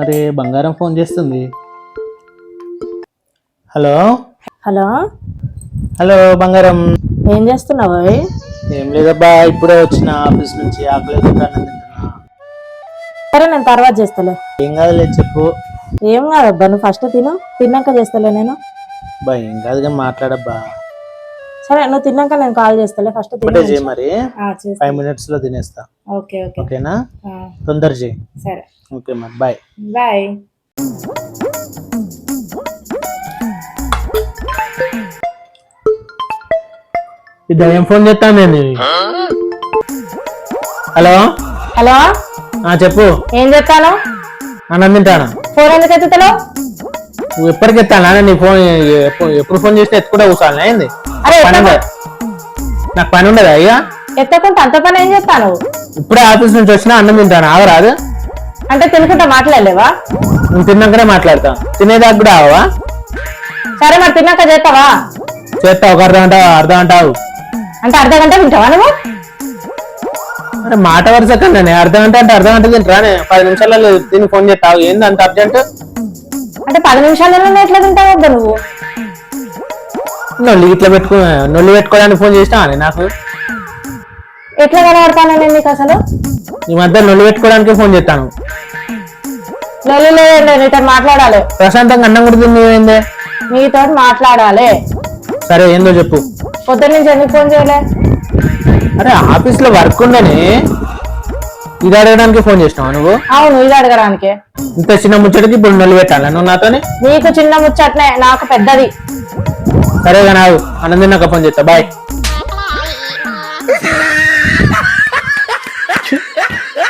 అరే బంగారం ఫోన్ చేస్తుంది. హలో హలో, హలో బంగారం. ఏం చేస్తున్నావు? ఏం లేదబ్బా, ఇప్పుడే వచ్చిన ఆఫీస్ నుంచి. ఆకలి తింటున్నా. సరే, నేను తర్వాత చేస్తలే. ఏం కాదులే, చెప్పు. ఏం కాదబ్బా, నువ్వు ఫస్ట్ తిను, తిన్నాక చేస్తలే నేను. బా ఏం కాదుగా, మాట్లాడబ్బా. సరే, నువ్వు తిన్నాక నేను కాల్ చేస్తలే. ఫస్ట్ ఇప్పుడే చేయి మరి. చేస్తా. 5 minutes లో తినేస్తా. ఓకే ఓకే, ఓకేనా? తొందర చేయి. సరే, ఓకే మరి, బాయ్ బాయ్. ఇది ఏం ఫోన్ చేస్తాను నేను. హలో హలో, చెప్పు. ఏం చెప్తాను? అన్నం తింటాను. ఫోన్ ఎందుకు ఎత్తుతలేవు? నువ్వు ఎప్పటికి ఎత్తానా? నీ ఫోన్ ఎప్పుడు ఫోన్ చేస్తే ఎత్తుకుంటే కూర్చోాలి. అయింది అరే, నాకు పని ఉండదా ఇక? ఎత్తకుంటే అంత పని ఏం చెప్తాను? ఇప్పుడే ఆఫీస్ నుంచి వచ్చినా, అన్నం తింటాను. ఆగరాదు అంటే తినుకుంటా మాట్లాడలేవా? నువ్వు తిన్నాకనే మాట్లాడతా. తినేదాకా కూడా ఆవా? సరే, మరి తిన్నాక చేస్తావా? చేస్తా. ఒక అర్ధ గంట ఆగు. అంటే అర్ధ గంట తింటావా నువ్వు? అరే మాట వరుస కన్నా అర్ధ గంట తింటారా? 10 నిమిషాలలో తిని ఫోన్ చేస్తావు. ఏంది అంత అర్జెంట్? అంటే 10 నిమిషాలలో ఎట్లా తింటావు వద్దా నువ్వు? నొల్లి పెట్టుకోవడానికి ఫోన్ చేసినా నాకు. ఎట్లా కనబడతాను నేను నీకు అసలు? ఈ మధ్య నొల్లి పెట్టుకోవడానికి ఫోన్ చేస్తాను. నీతో మాట్లాడాలి. ప్రశాంతంగా అన్నం కూడా తింది. నీతో మాట్లాడాలి. సరే, ఏందో చెప్పు. పొద్దున్న నుంచి ఎందుకు ఫోన్ చేయలే? అరే ఆఫీస్ లో వర్క్ ఉండని ఇది అడగడానికి ఫోన్ చేసినావా నువ్వు? అవును, ఇది అడగడానికి. ఇంత చిన్న ముచ్చటికి ఇప్పుడు నొల్లి పెట్టాలా నువ్వు నాతోని? నీకు చిన్న ముచ్చట్నే, నాకు పెద్దది. సరేగా, నాకు అన్నం తిన్నాక ఫోన్ చేస్తా. బాయ్.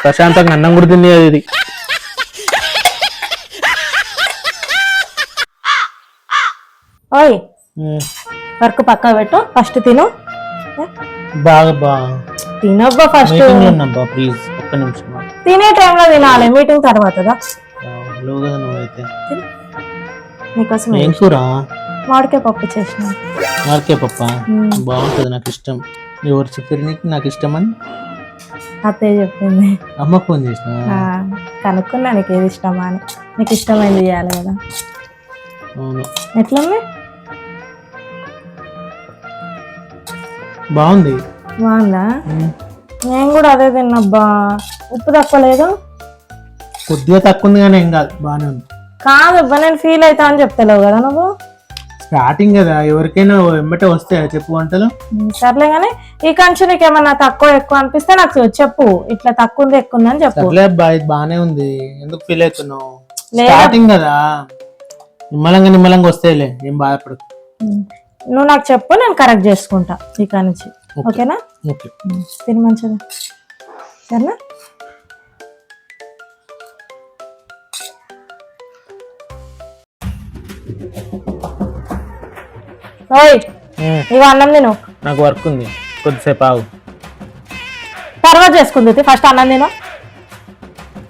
ప్రశాంతంగా అన్నం కూడా తినేది ఇది. ఓయ్, వర్క్ పక్క పెట్టు, ఫస్ట్ తిను. బాగా తినబ్బా ఫస్ట్. ప్లీజ్ ఒక్క నిమిషం. తినే టైంలో తినాలి, మీటింగ్ తర్వాత. నువ్వైతే నీకోసం ఏం కూర? మామిడికాయ పప్పు చేసిన. మామిడికాయ పప్ప బాగుంటుంది, నాకు ఇష్టం. ఎవరు చెప్పారు నీకు నాకు ఇష్టం అని? అత్తయ్య చెప్పింది. అమ్మ ఫోన్ చేసిన కనుక్కున్నా నీకు ఏది ఇష్టమా అని. నీకు ఇష్టమైంది చేయాలి కదా. అవును. ఎట్లుంది? బాగుంది. బాగుందా? నేను కూడా అదే తిన్నబ్బా. ఉప్పు తక్కువ లేదు? కొద్దిగా తక్కువ ఉంది కానీ ఏం కాదు, బాగానే ఉంది. కాదబ్బా, నేను ఫీల్ అవుతా అని చెప్తలేవు కదా నువ్వు. స్టార్టింగ్ కదా, ఎవరికైనా వెంబటే వస్తాయా చెప్పు వంటలు. సర్లే కానీ ఈ కంచి నీకు ఏమన్నా తక్కువ ఎక్కువ అనిపిస్తే నాకు చెప్పు. ఇట్లా తక్కువ ఉంది ఎక్కువ ఉంది అని చెప్పు. సర్లే అబ్బా, ఇది బాగానే ఉంది. ఎందుకు ఫీల్ అవుతున్నావు? స్టార్టింగ్ కదా, నిమ్మలంగా వస్తాయిలే, ఏం బాధపడు. నువ్వు నాకు చెప్పు, నేను కరెక్ట్ చేసుకుంటా ఇక నుంచి. ఓకేనా? తిని మంచిదా, సరేనా? ఓయ్, ఇవి అన్నం తిను. నాకు వర్క్ ఉంది, కొద్దిసేపు ఆగు. తర్వాత చేసుకుంది, ఫస్ట్ అన్నం తిను.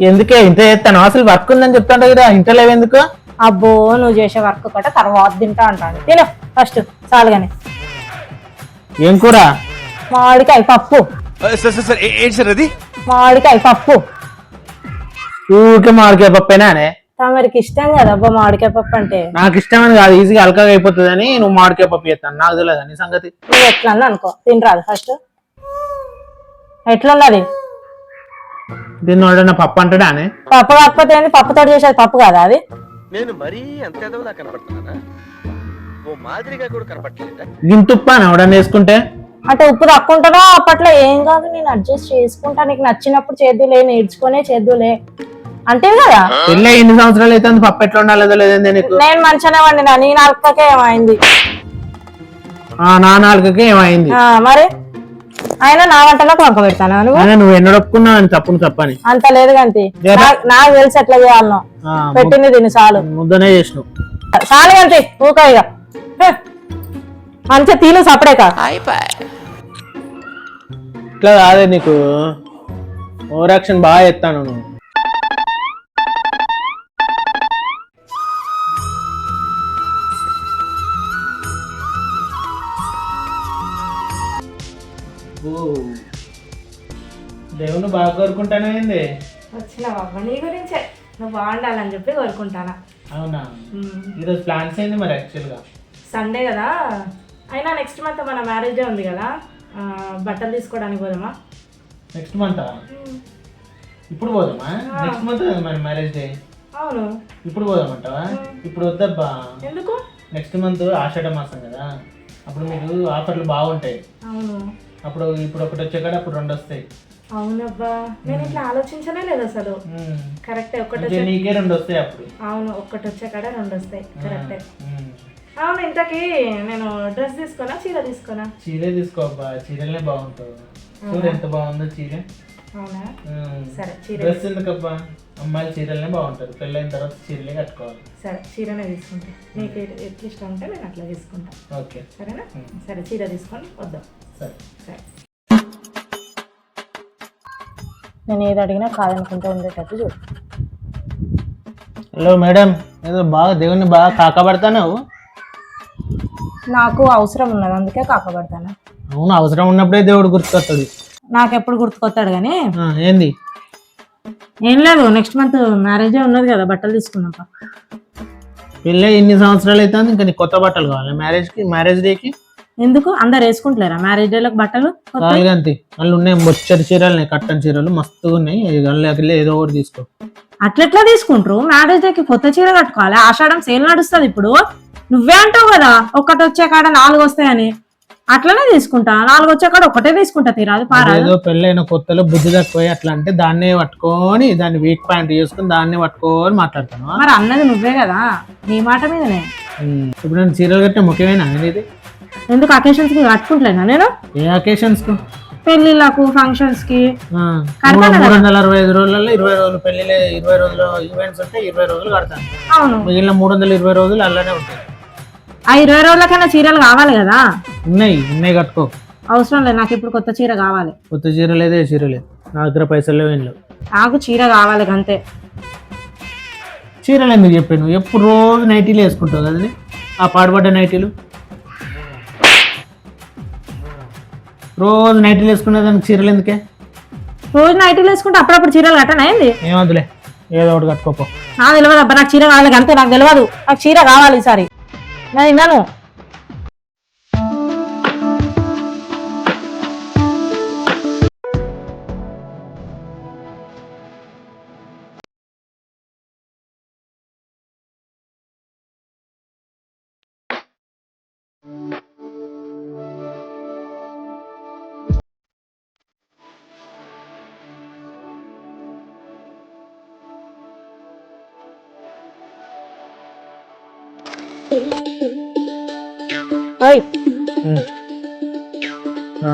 ఎందుకే ఇంత చేస్తాను? అసలు వర్క్ ఉందని చెప్తాంట కదా, ఇంత లేవెందుకు? అబ్బో, నువ్వు చేసే వర్క్ ఒకట తర్వాత తింటా అంటాను. తిను ఫస్ట్, చాలుగానే. ఏం కూర? మామిడికాయ పప్పు. మామిడికాయ పప్పు. ఊరికే మామిడికాయ పప్పేనా? తమరికి ఇష్టం కదా అబ్బా మామిడికాయ పప్పు అంటే. నాకు ఇష్టం అని కాదు, ఈజీగా అల్కగా అయిపోతుంది అని నువ్వు మామిడికాయ పప్పు చేస్తాను. నాకు తెలియదు నీ సంగతి. నువ్వు ఎట్లా అనుకో, తినరాదు ఫస్ట్. ఎట్లున్నది? దీన్ని వాడన్నా పప్పు అంటాడా? పప్పు కాకపోతే ఏంది? పప్పుతో చేసేది పప్పు కదా అది. నేను మరీ అంత ఎదవలా కనపడుతున్నానా? ఓ మాదిరిగా కూడా కనపడలేదా? గింత ఉప్పు అని ఎవడన్నా వేసుకుంటే? అంటే ఉప్పు తక్కువ ఉంటుందో అప్పట్లో ఏం కాదు, నేను అడ్జస్ట్ చేసుకుంటా, నీకు నచ్చినప్పుడు చేద్దులే, నేర్చుకునే చేద్దులే అంటే కదా. పెళ్ళి ఎన్ని సంవత్సరాలు అయితే పప్పు ఎట్లా ఉండాలేదో లేదండి నీకు. నేను మంచిగానే వండినా, నీ నాలుకకే ఏమైంది? నా నాలుకకే ఏమైంది మరి. అయినా నా వంటలోకి వంక పెడతాను నువ్వు ఎన్నో ఒప్పుకున్నావు అని తప్పని. అంత లేదు కంతి, నాకు తెలిసి ఎట్లా చేయాలనో. పెట్టింది తిని చాలు. ముద్దనే చేసినావు చాలు కంతి, ఊక ఇక మంచిగా తిను సపడేక. ఇట్లా కాదే, నీకు ఓవర్ యాక్షన్ బాగా చేస్తాను నువ్వు. దేవుని బాగా కోరుకుంటానే. వచ్చినావా నీ గురించే? నువ్వు బాగుండాలని చెప్పి కోరుకుంటానా. అవునా? ఈరోజు ప్లాన్స్ ఏంది మరి యాక్చువల్గా? సండే కదా, అయినా నెక్స్ట్ మంత్ మన మ్యారేజ్ డే ఉంది కదా, బట్టలు తీసుకోవడానికి పోదామా? Next month? ఇప్పుడు పోదామా? నెక్స్ట్ మంత్ కదా మరి మ్యారేజ్ డే. అవును. ఇప్పుడు పోదామంటావా? ఇప్పుడు వద్దబ్బా. ఎందుకు? నెక్స్ట్ మంత్ ఆషాఢ మాసం కదా, అప్పుడు మీకు ఆఫర్లు బాగుంటాయి. అవును. అప్పుడు ఇప్పుడు ఒకటి వచ్చే కాడ అప్పుడు 2 వస్తాయి. అవునబ్బా, నేను ఇట్లా ఆలోచించనే లేదు అసలు. కరెక్టే, ఒకటి వచ్చే నీకే 2 వస్తాయి అప్పుడు. అవును, ఒక్కటి వచ్చే కాడ 2 వస్తాయి. కరెక్టే. అవును, ఇంతకీ నేను డ్రెస్ తీసుకోనా చీర తీసుకోనా? చీరే తీసుకో అబ్బా, చీరలనే బాగుంటుంది. చూడు ఎంత బాగుందో చీర. అవునా? సరే చీర. డ్రెస్ ఎందుకబ్బా, అమ్మాయిలు చీరలనే బాగుంటారు. పెళ్ళైన తర్వాత చీరలే కట్టుకోవాలి. సరే చీరనే తీసుకుంటా, నీకు ఎట్లా ఇష్టం ఉంటే నేను అట్లా తీసుకుంటా. ఓకే సరేనా? సరే చీర తీసుకొని వద్దాం. సరే సరే. నేను ఏది అడిగినా కాదనుకుంటూ ఉండేటట్టు చూడు. హలో మేడం, ఏదో బాగా దేవుణ్ణి బాగా కాకపడతావు. నాకు అవసరం ఉన్నది అందుకే కాకపడతాను. అవును, అవసరం ఉన్నప్పుడే దేవుడు గుర్తుకొస్తాడు. నాకు ఎప్పుడు గుర్తుకొస్తాడు కానీ. ఏంది? ఏం లేదు, నెక్స్ట్ మంత్ మ్యారేజ్ డే ఉన్నది కదా, బట్టలు తీసుకుందాం. పెళ్ళి ఇన్ని సంవత్సరాలు అవుతుంది, ఇంకా నీకు కొత్త బట్టలు కావాలి మ్యారేజ్ డేకి? ఎందుకు అందరు వేసుకుంటలేరా మ్యారేజ్ డేలకు బట్టలు? అంతే, వాళ్ళు ఉన్నాయి బొచ్చడి చీరలు, కట్టని చీరలు మస్తుగా ఉన్నాయి. ఏదో ఒకటి తీసుకో. అట్లెట్లా తీసుకుంటారు? మ్యారేజ్ డేకి కొత్త చీర కట్టుకోవాలి, ఆషాఢం సేల్ నడుస్తుంది ఇప్పుడు. నువ్వే అంటావు కదా ఒకటి వచ్చే కాడ 4 వస్తాయని, అట్లనే తీసుకుంటా. 4 వచ్చే కాడ ఒకటే తీసుకుంటా. తీరాదు ఏదో పెళ్ళైన కొత్తలో బుద్ధి తక్కువ అట్లా అంటే దాన్నే పట్టుకొని, దాన్ని వీక్ పాయింట్ చేసుకుని దాన్నే పట్టుకొని మాట్లాడతాను. మరి అన్నది నువ్వే కదా, నీ మాట మీదనే. ఇప్పుడు నేను చీరలు కట్టిన ముఖ్యమైన అనేది ఎందుకు? అకేషన్స్ కి కట్టుకుంటలేనా నేను? ఏ అకేషన్స్ కు? పెళ్లిళ్ళకు, ఫంక్షన్స్ కి. 365 రోజులలో 20 రోజులు పెళ్లిలే, 20 రోజులు ఈవెంట్స్ ఉంటే 20 రోజులు కడతాను. అవును, మిగిలిన 320 రోజులు అలానే ఉంటాయి. ఆ 20 రోజులకైనా చీరలు కావాలి కదా. ఉన్నాయి కట్టుకో. అవసరం లేదు, నాకు ఇప్పుడు కొత్త చీర కావాలి. కొత్త చీర లేదే, చీర లేదు నా దగ్గర, పైసలు లేవు ఏం లేవు. నాకు చీర కావాలి అంతే. చీరలు ఎందుకు చెప్పాను? ఎప్పుడు రోజు నైటీలు వేసుకుంటావు కదా, ఆ పాడుపడ్డ నైటీలు. రోజు నైటీలు వేసుకునే దానికి చీరలు ఎందుకే? రోజు నైటీలు వేసుకుంటే అప్పుడప్పుడు చీరలు కట్టనా ఏంది? ఏమద్దులే, ఏదో ఒకటి కట్టుకోపో. నాకు తెలియదు అబ్బా, నాకు చీర కావాలి అంతే. నాకు తెలియదు, నాకు చీర కావాలి ఈసారి. నేను విన్నాను. నా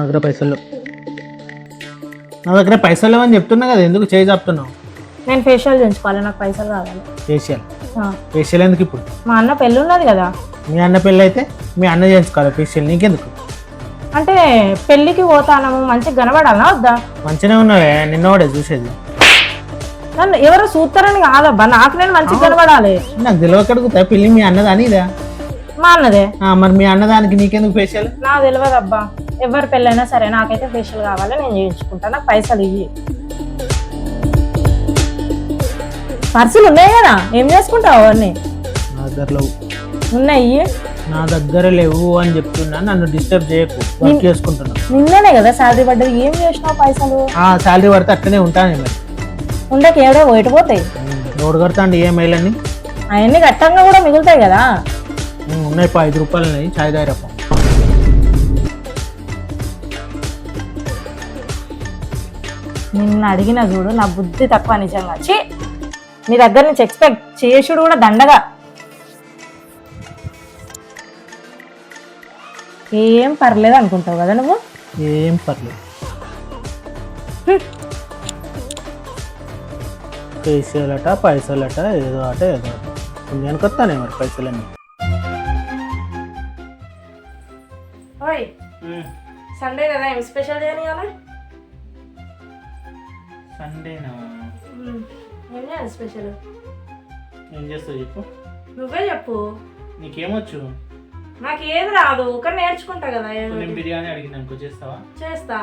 దగ్గర పైసలు లేవని చెప్తున్నా కదా, ఎందుకు చేయి చెప్తున్నావు? నేను ఫేషియల్ చేయించుకోవాలి, నాకు పైసలు కావాలి. ఫేషియల్ ఎందుకు ఇప్పుడు? మా అన్న పెళ్ళి ఉన్నది కదా. మీ అన్న పెళ్ళి అయితే మీ అన్న చేయించుకోవాలి ఫేషియల్, నీకెందుకు? అంటే పెళ్ళికి పోతానము, మంచిగా కనబడాలా వద్దా? మంచిగానే ఉన్నావే, నిన్నోడే చూసేది. నన్ను ఎవరో చూస్తారని కాదబ్బా, నాకు నేను మంచిగా కనబడాలి. నాకు తెలియకడుగుతా, పెళ్ళి మీ అన్నదానిదా? మా అన్నదే. మరి మీ అన్నదానికి నీకెందుకు ఫేషియల్? నాకు తెలియదు అబ్బా, ఎవరి పెళ్ళైనా సరే నాకైతే ఫేషియల్ కావాలి, నేను చేయించుకుంటా. నాకు పైసలు ఇవ్వి. పర్సులు ఉన్నాయి కదా, ఏం చేసుకుంటావు అవన్నీ? నా దగ్గర లేవు. ఉన్నాయి. నా దగ్గర లేవు అని చెప్తున్నా, నన్ను డిస్టర్బ్ చేయకు, వర్క్ చేసుకుంటున్నా. నిన్ననే కదా శాలరీ పడ్డది, ఏం చేసినావు పైసలు? శాలరీ పడితే అట్లనే ఉంటాను మరి. ఉండకి ఏడో పోయిపోతాయి. రోడ్డు కడతా అండి ఈఎంఐలు అన్ని, అవన్నీ కట్టంగా కూడా మిగులుతాయి కదా. ఉన్నాయి, 5 రూపాయలు ఉన్నాయి, చాయ్ దాయిరప్ప. నిన్న అడిగిన చూడు, నా బుద్ధి తక్కువ నిజంగా. ఛీ, నీ దగ్గర నుంచి ఎక్స్పెక్ట్ చేసుడు కూడా దండగా. ఏం పర్లేదు అనుకుంటావు కదా నువ్వు? ఏం పర్లేదు. ఫేషియల్ పైసలట ఏదో ఏదో పుణ్యానికి వస్తానే మరి పైసలన్నీ. సండే కదా, ఏం స్పెషల్ చేయని? సండేనా? ఏం చేయాలి స్పెషల్? ఏం చేస్తావు చెప్పు. నువ్వే చెప్పు. నీకేమొచ్చు? నాకు ఏది రాదు, కానీ నేర్చుకుంటా కదా. నేను బిర్యానీ అడిగిన అనుకో, చేస్తావా? చేస్తా.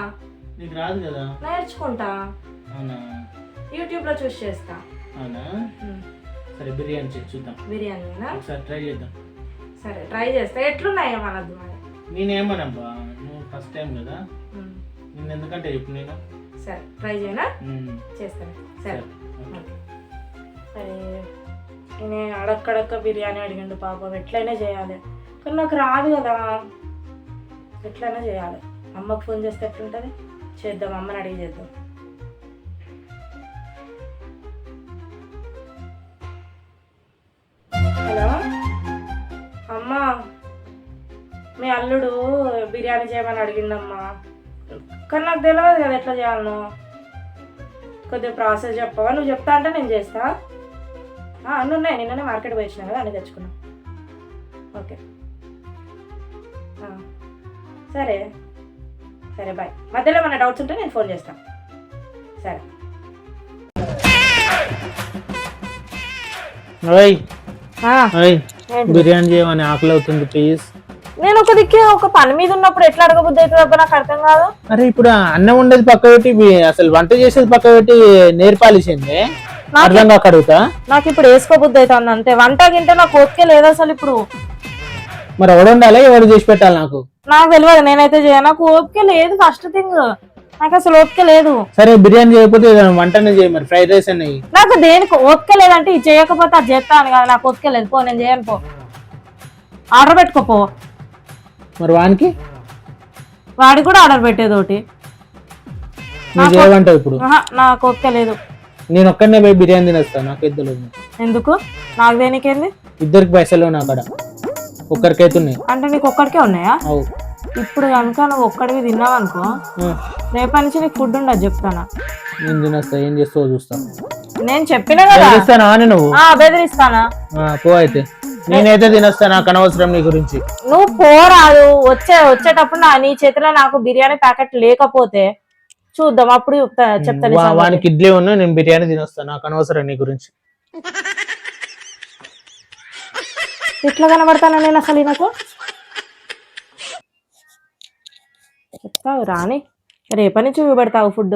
నీకు రాదు కదా? నేర్చుకుంటా. అవునా? యూట్యూబ్ లో చూసి చేస్తా. అవునా? సరే బిర్యానీ చేసి చూద్దాం. బిర్యానీనా? ఒకసారి ట్రై చేద్దాం. సరే ట్రై చేస్తా. ఎట్లున్నాయో మనద్దు మరి. నేనేమనబ్బా, నువ్వు ఫస్ట్ టైం కదా, నిన్న ఎందుకంటే చెప్పు నేను. సరే ట్రై చేయనా? చేస్తాను. సరే సరే. నేను అడక్కడక్క బిర్యానీ అడిగిండు పాపం, ఎట్లయినా చేయాలి. కానీ నాకు రాదు కదా, ఎట్లయినా చేయాలి. అమ్మకు ఫోన్ చేస్తే ఎట్లుంటుంది? చేద్దాం, అమ్మని అడిగి చేద్దాం. హలో అమ్మా, మీ అల్లుడు బిర్యానీ చేయమని అడిగిండమ్మా. కానీ నాకు తెలియదు కదా ఎట్లా చేయాలనో. కొద్దిగా ప్రాసెస్ చెప్పవా? నువ్వు చెప్తా అంటే నేను చేస్తా. అన్నీ ఉన్నాయి, నిన్ననే మార్కెట్ పోయి వచ్చినా కదా, అన్నీ తెచ్చుకున్నా. ఓకే సరే సరే బాయ్. మధ్యలో ఏమైనా డౌట్స్ ఉంటే నేను ఫోన్ చేస్తాను. సరే. బిర్యానీ చేయమని ఆకలి అవుతుంది ప్లీజ్. నేను ఒక దిక్కే ఒక పని మీద ఉన్నప్పుడు ఎట్లా అడగబుద్ధి అవుతుంది అబ్బా, నాకు అర్థం కాదు. అరే ఇప్పుడు అన్నం ఉండేది పక్క పెట్టి అసలు వంట చేసేది పక్క పెట్టి నేర్పాల్సిందే, అర్థం కాక అడుగుతా. నాకు ఇప్పుడు వేసుకోబుద్ధి అవుతుంది అంతే. వంట గింటే నాకు ఓకే లేదు అసలు ఇప్పుడు. మరి ఎవడు ఉండాలి, ఎవరు చేసి పెట్టాలి? నాకు తెలియదు, నేనైతే చేయను. నాకు ఓపిక లేదు, ఫస్ట్ థింగ్ నాకు అసలు ఓపిక లేదు. సరే బిర్యానీ చేయకపోతే వంటనే చేయి, మరి ఫ్రైడ్ రైస్ అన్ని. నాకు దేనికి ఓపిక లేదంటే ఇది చేయకపోతే అది చేస్తాను కదా, నాకు ఓపిక లేదు. పో, నేను చేయను. పో, ఆర్డర్ పెట్టుకోపో. మరి వాడికి కూడా ఆర్డర్ పెట్టేది ఒకటి. చేయమంటావు ఇప్పుడు? నాకు ఓపిక లేదు. నేను ఒక్కడనే పోయి బిర్యానీ తినేస్తాను, నాకు ఇద్దరు. ఎందుకు? నాకు దేనికేంది? ఇద్దరికి పైసలు నా కాడ, ఒక్కరికైతే ఉన్నాయి. అంటే నీకు ఒక్కడికే ఉన్నాయా? ఇప్పుడు కనుక నువ్వు ఒక్కడివి తిన్నావు అనుకో, రేపటి నుంచి నీకు ఫుడ్ ఉండదు చెప్తానా. నేను తినేస్తా, ఏం చేస్తావో చూస్తా. నేను చెప్పినా కదా. నువ్వు బెదిరిస్తానా? పో అయితే. నేనైతే తినేస్తా, నాకు అనవసరం నీ గురించి. నువ్వు పోరాదు. వచ్చేటప్పుడు నీ చేతిలో నాకు బిర్యానీ ప్యాకెట్ లేకపోతే చూద్దాం, అప్పుడు చెప్తాను. వానికి ఇడ్లీ ఉన్నా, నేను బిర్యానీ తినేస్తా, నాకు అనవసరం నీ గురించి. ఎట్లా కనబడతానా నేను అసలు? నాకు చెప్తావు రాని, రేపటి నుంచి చూపెడతావు ఫుడ్.